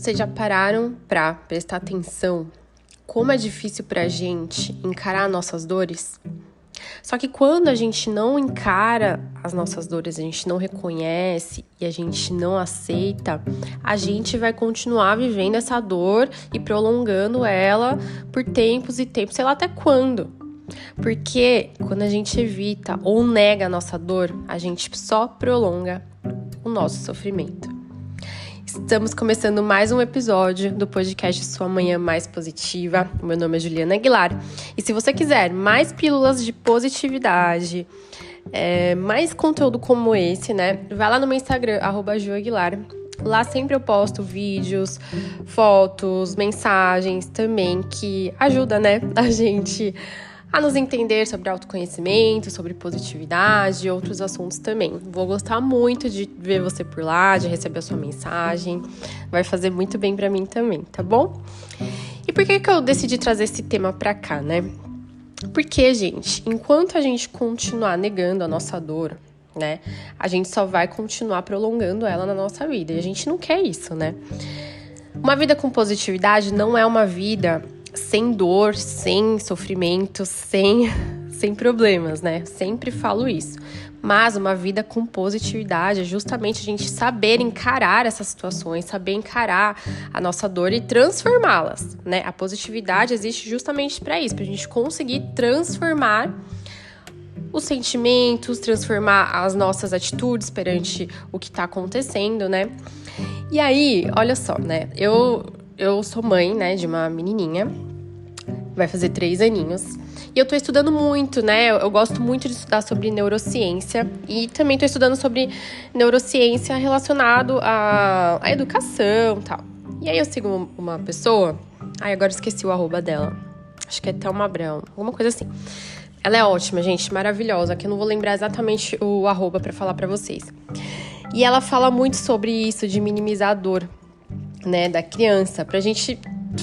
Vocês já pararam pra prestar atenção como é difícil pra gente encarar nossas dores? Só que quando a gente não encara as nossas dores, a gente não reconhece e a gente não aceita, a gente vai continuar vivendo essa dor e prolongando ela por tempos e tempos, sei lá até quando. Porque quando a gente evita ou nega a nossa dor, a gente só prolonga o nosso sofrimento. Estamos começando mais um episódio do podcast Sua Manhã Mais Positiva. Meu nome é Juliana Aguilar. E se você quiser mais pílulas de positividade, mais conteúdo como esse, né? Vai lá no meu Instagram, @juaguilar. Lá sempre eu posto vídeos, fotos, mensagens também que ajudam, né, a gente a nos entender sobre autoconhecimento, sobre positividade e outros assuntos também. Vou gostar muito de ver você por lá, de receber a sua mensagem. Vai fazer muito bem pra mim também, tá bom? E por que eu decidi trazer esse tema pra cá, né? Porque, gente, enquanto a gente continuar negando a nossa dor, né, a gente só vai continuar prolongando ela na nossa vida. E a gente não quer isso, né? Uma vida com positividade não é uma vida sem dor, sem sofrimento, sem problemas, né? Sempre falo isso. Mas uma vida com positividade é justamente a gente saber encarar essas situações, saber encarar a nossa dor e transformá-las, né? A positividade existe justamente para isso, para a gente conseguir transformar os sentimentos, transformar as nossas atitudes perante o que está acontecendo, né? E aí, olha só, né? Eu sou mãe, né, de uma menininha, vai fazer 3 aninhos, e eu tô estudando muito, né, eu gosto muito de estudar sobre neurociência, e também tô estudando sobre neurociência relacionado à educação e tal. E aí eu sigo uma pessoa, agora esqueci o arroba dela, acho que é Thelma Abrão, alguma coisa assim. Ela é ótima, gente, maravilhosa, que eu não vou lembrar exatamente o arroba pra falar pra vocês. E ela fala muito sobre isso, de minimizar a dor, né, da criança, pra gente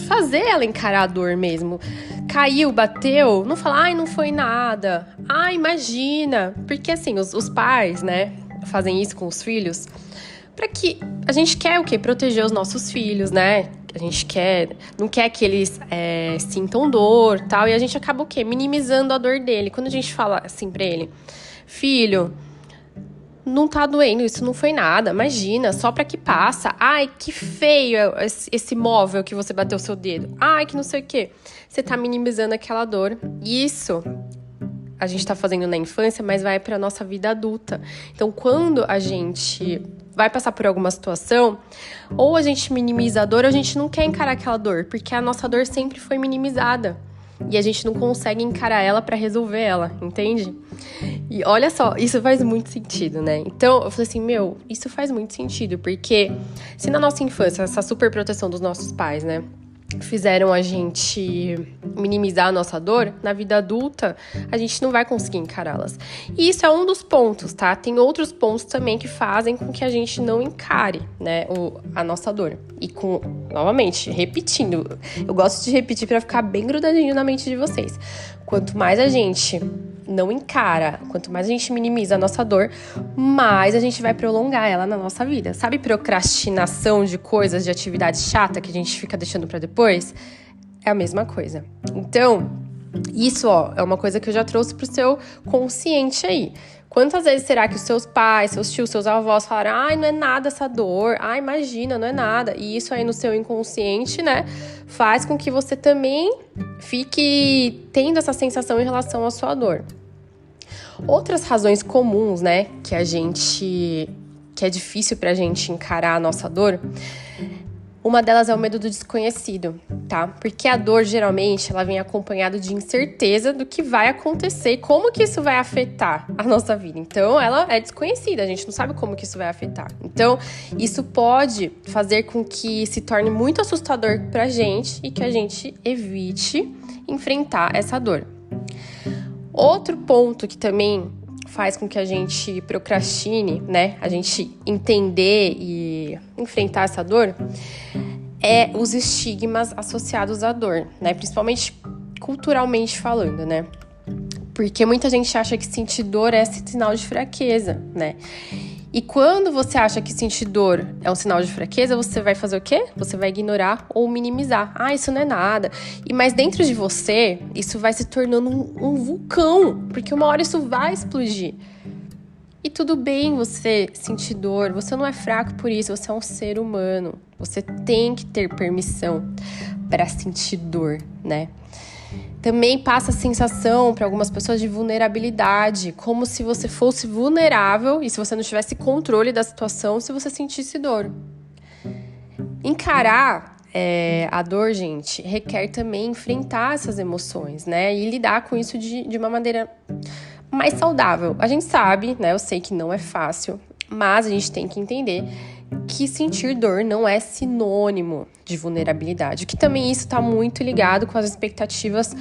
fazer ela encarar a dor mesmo. Caiu, bateu, não falar, não foi nada. Imagina. Porque assim, os pais, né, fazem isso com os filhos, pra que a gente quer o quê? Proteger os nossos filhos, né? A gente não quer que eles sintam dor, tal, e a gente acaba o quê? Minimizando a dor dele. Quando a gente fala assim pra ele, filho, não tá doendo, isso não foi nada, imagina, só pra que passa. Ai, que feio esse móvel que você bateu o seu dedo. Ai, que não sei o quê. Você tá minimizando aquela dor. Isso a gente tá fazendo na infância, mas vai pra nossa vida adulta. Então, quando a gente vai passar por alguma situação, ou a gente minimiza a dor, ou a gente não quer encarar aquela dor, porque a nossa dor sempre foi minimizada. E a gente não consegue encarar ela pra resolver ela, entende? E olha só, isso faz muito sentido, né? Então, eu falei assim, isso faz muito sentido, porque se na nossa infância, essa super proteção dos nossos pais, né, fizeram a gente minimizar a nossa dor, na vida adulta, a gente não vai conseguir encará-las. E isso é um dos pontos, tá? Tem outros pontos também que fazem com que a gente não encare, né, a nossa dor. E novamente, repetindo, eu gosto de repetir para ficar bem grudadinho na mente de vocês. Quanto mais a gente não encara, quanto mais a gente minimiza a nossa dor, mais a gente vai prolongar ela na nossa vida. Sabe procrastinação de coisas, de atividade chata que a gente fica deixando pra depois? É a mesma coisa. Então, isso, é uma coisa que eu já trouxe pro seu consciente aí. Quantas vezes será que os seus pais, seus tios, seus avós falaram, não é nada essa dor, imagina, não é nada. E isso aí no seu inconsciente, né, faz com que você também fique tendo essa sensação em relação à sua dor. Outras razões comuns, né, que é difícil pra gente encarar a nossa dor, uma delas é o medo do desconhecido, tá? Porque a dor, geralmente, ela vem acompanhada de incerteza do que vai acontecer, como que isso vai afetar a nossa vida. Então, ela é desconhecida, a gente não sabe como que isso vai afetar. Então, isso pode fazer com que se torne muito assustador pra gente e que a gente evite enfrentar essa dor. Outro ponto que também faz com que a gente procrastine, né? A gente entender e enfrentar essa dor é os estigmas associados à dor, né? Principalmente culturalmente falando, né? Porque muita gente acha que sentir dor é sinal de fraqueza, né? E quando você acha que sentir dor é um sinal de fraqueza, você vai fazer o quê? Você vai ignorar ou minimizar. Ah, isso não é nada. Mas dentro de você, isso vai se tornando um vulcão, porque uma hora isso vai explodir. E tudo bem você sentir dor, você não é fraco por isso, você é um ser humano. Você tem que ter permissão para sentir dor, né? Também passa a sensação para algumas pessoas de vulnerabilidade, como se você fosse vulnerável e se você não tivesse controle da situação, se você sentisse dor. Encarar a dor, gente, requer também enfrentar essas emoções, né? E lidar com isso de uma maneira mais saudável. A gente sabe, né? Eu sei que não é fácil, mas a gente tem que entender que sentir dor não é sinônimo de vulnerabilidade, que também isso está muito ligado com as expectativas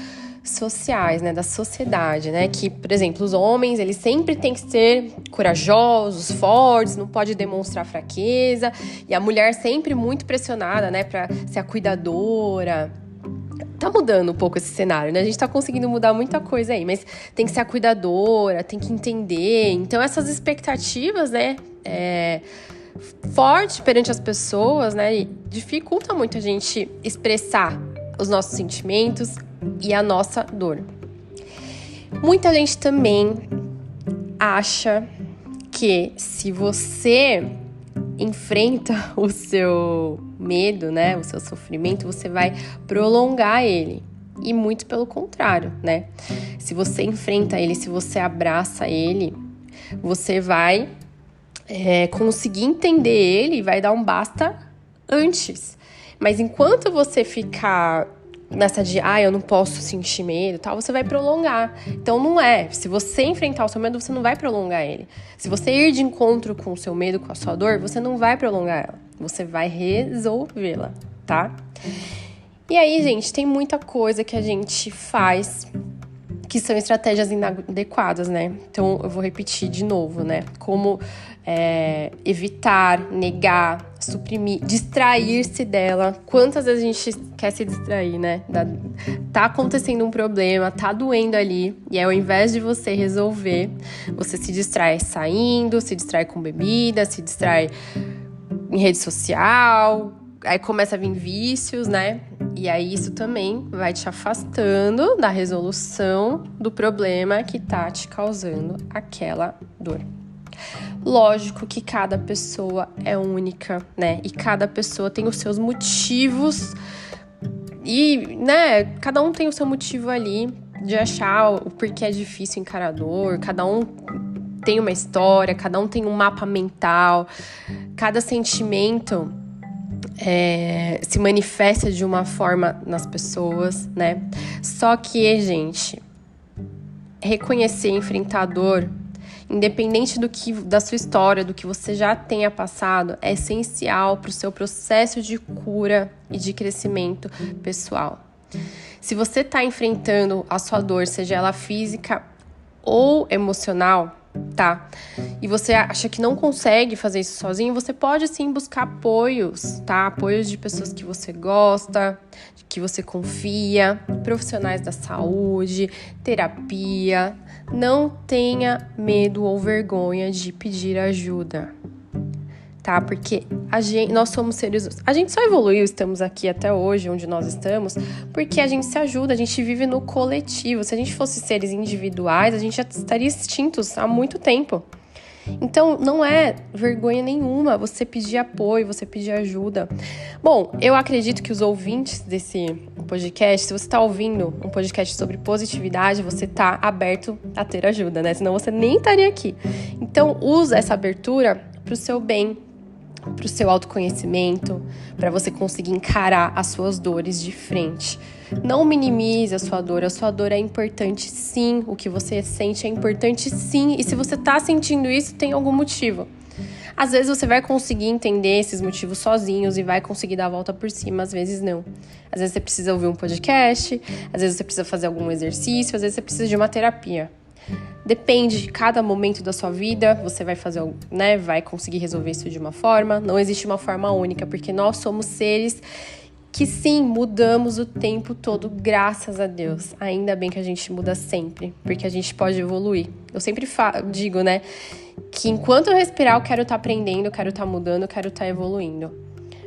sociais, né, da sociedade, né, que, por exemplo, os homens, eles sempre têm que ser corajosos, fortes, não pode demonstrar fraqueza, e a mulher sempre muito pressionada, né, para ser a cuidadora. Tá mudando um pouco esse cenário, né, a gente tá conseguindo mudar muita coisa aí, mas tem que ser a cuidadora, tem que entender, então essas expectativas, né, forte perante as pessoas, né, dificulta muito a gente expressar os nossos sentimentos e a nossa dor. Muita gente também acha que se você enfrenta o seu medo, né, o seu sofrimento, você vai prolongar ele. E muito pelo contrário, né? Se você enfrenta ele, se você abraça ele, você vai conseguir entender ele e vai dar um basta antes. Mas enquanto você ficar nessa de, eu não posso sentir medo, tal, você vai prolongar. Então não é. Se você enfrentar o seu medo, você não vai prolongar ele. Se você ir de encontro com o seu medo, com a sua dor, você não vai prolongar ela. Você vai resolvê-la, tá? E aí, gente, tem muita coisa que a gente faz que são estratégias inadequadas, né? Então, eu vou repetir de novo, né? Como evitar, negar, suprimir, distrair-se dela. Quantas vezes a gente quer se distrair, né? Tá acontecendo um problema, tá doendo ali, e aí, ao invés de você resolver, você se distrai saindo, se distrai com bebida, se distrai em rede social, aí começa a vir vícios, né? E aí isso também vai te afastando da resolução do problema que tá te causando aquela dor. Lógico que cada pessoa é única, né? E cada pessoa tem os seus motivos e, né, cada um tem o seu motivo ali de achar o porquê é difícil encarar a dor, cada um tem uma história, cada um tem um mapa mental, cada sentimento se manifesta de uma forma nas pessoas, né? Só que, gente, reconhecer, enfrentar a dor, independente da sua história, do que você já tenha passado, é essencial para o seu processo de cura e de crescimento pessoal. Se você está enfrentando a sua dor, seja ela física ou emocional, tá? E você acha que não consegue fazer isso sozinho, você pode sim buscar apoios, tá? Apoios de pessoas que você gosta, que você confia, profissionais da saúde, terapia. Não tenha medo ou vergonha de pedir ajuda, tá? Porque nós somos seres... A gente só evoluiu, estamos aqui até hoje, onde nós estamos, porque a gente se ajuda, a gente vive no coletivo. Se a gente fosse seres individuais, a gente já estaria extintos há muito tempo. Então, não é vergonha nenhuma você pedir apoio, você pedir ajuda. Bom, eu acredito que os ouvintes desse podcast, se você está ouvindo um podcast sobre positividade, você está aberto a ter ajuda, né? Senão você nem estaria aqui. Então, usa essa abertura para o seu bem, para o seu autoconhecimento, para você conseguir encarar as suas dores de frente. Não minimize a sua dor é importante sim, o que você sente é importante sim, e se você tá sentindo isso, tem algum motivo. Às vezes você vai conseguir entender esses motivos sozinhos e vai conseguir dar a volta por cima, às vezes não. Às vezes você precisa ouvir um podcast, às vezes você precisa fazer algum exercício, às vezes você precisa de uma terapia. Depende de cada momento da sua vida, você vai fazer, vai conseguir resolver isso de uma forma. Não existe uma forma única, porque nós somos seres que sim, mudamos o tempo todo, graças a Deus. Ainda bem que a gente muda sempre, porque a gente pode evoluir. Eu sempre digo, né, que enquanto eu respirar, eu quero estar aprendendo, eu quero estar mudando, eu quero estar evoluindo.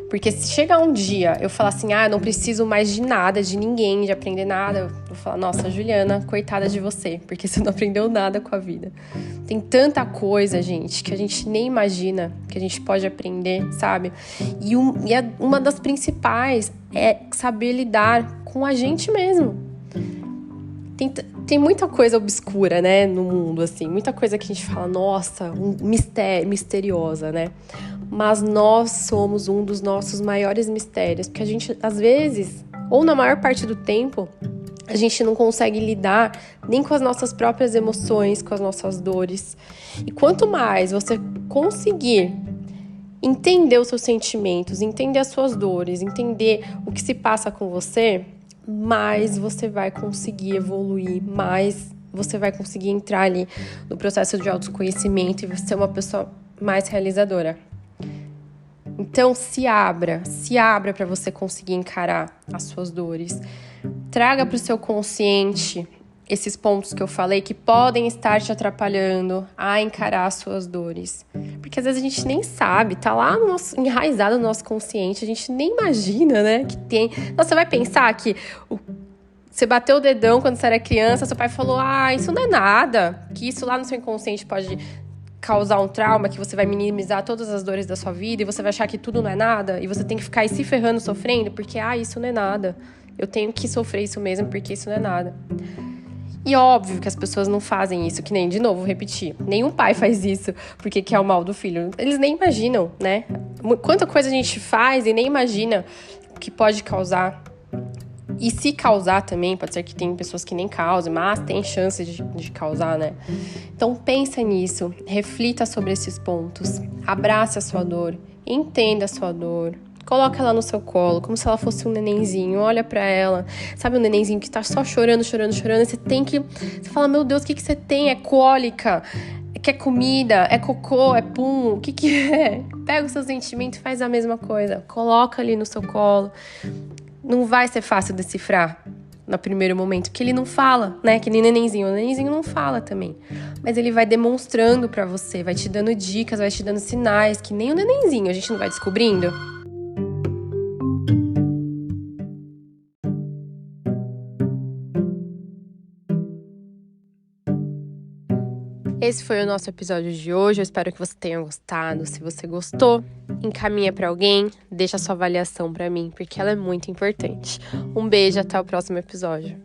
Porque se chegar um dia eu falar assim, eu não preciso mais de nada, de ninguém, de aprender nada, eu vou falar, nossa, Juliana, coitada de você, porque você não aprendeu nada com a vida. Tem tanta coisa, gente, que a gente nem imagina que a gente pode aprender, sabe? E uma das principais é saber lidar com a gente mesmo. Tem muita coisa obscura, né, no mundo, assim, muita coisa que a gente fala, nossa, misteriosa, né? Mas nós somos um dos nossos maiores mistérios, porque a gente, às vezes, ou na maior parte do tempo, a gente não consegue lidar nem com as nossas próprias emoções, com as nossas dores. E quanto mais você conseguir entender os seus sentimentos, entender as suas dores, entender o que se passa com você, mais você vai conseguir evoluir, mais você vai conseguir entrar ali no processo de autoconhecimento e ser uma pessoa mais realizadora. Então, se abra para você conseguir encarar as suas dores. Traga para o seu consciente esses pontos que eu falei que podem estar nnterapalhando a encarar as suas dores. Porque às vezes a gente nem sabe, tá lá enraizado no nosso consciente, a gente nem imagina, né, que tem. Nossa, você vai pensar que você bateu o dedão quando você era criança, seu pai falou, isso não é nada, que isso lá no seu inconsciente pode causar um trauma, que você vai minimizar todas as dores da sua vida e você vai achar que tudo não é nada e você tem que ficar aí se ferrando, sofrendo, porque, isso não é nada. Eu tenho que sofrer isso mesmo porque isso não é nada. E óbvio que as pessoas não fazem isso, que nem, de novo, vou repetir, nenhum pai faz isso porque quer o mal do filho. Eles nem imaginam, né? Quanta coisa a gente faz e nem imagina o que pode causar. E se causar também, pode ser que tem pessoas que nem causem, mas tem chance de causar, né? Então pensa nisso, reflita sobre esses pontos, abrace a sua dor, entenda a sua dor, coloca ela no seu colo, como se ela fosse um nenenzinho, olha pra ela, sabe um nenenzinho que tá só chorando, e você fala, meu Deus, o que você tem? É cólica? Quer comida? É cocô? É pum? O que é? Pega o seu sentimento e faz a mesma coisa, coloca ali no seu colo. Não vai ser fácil decifrar no primeiro momento, porque ele não fala, né? Que nem nenenzinho. O nenenzinho não fala também. Mas ele vai demonstrando pra você, vai te dando dicas, vai te dando sinais, que nem o nenenzinho, a gente não vai descobrindo. Esse foi o nosso episódio de hoje, eu espero que você tenha gostado. Se você gostou, encaminha para alguém, deixa sua avaliação para mim, porque ela é muito importante. Um beijo, até o próximo episódio.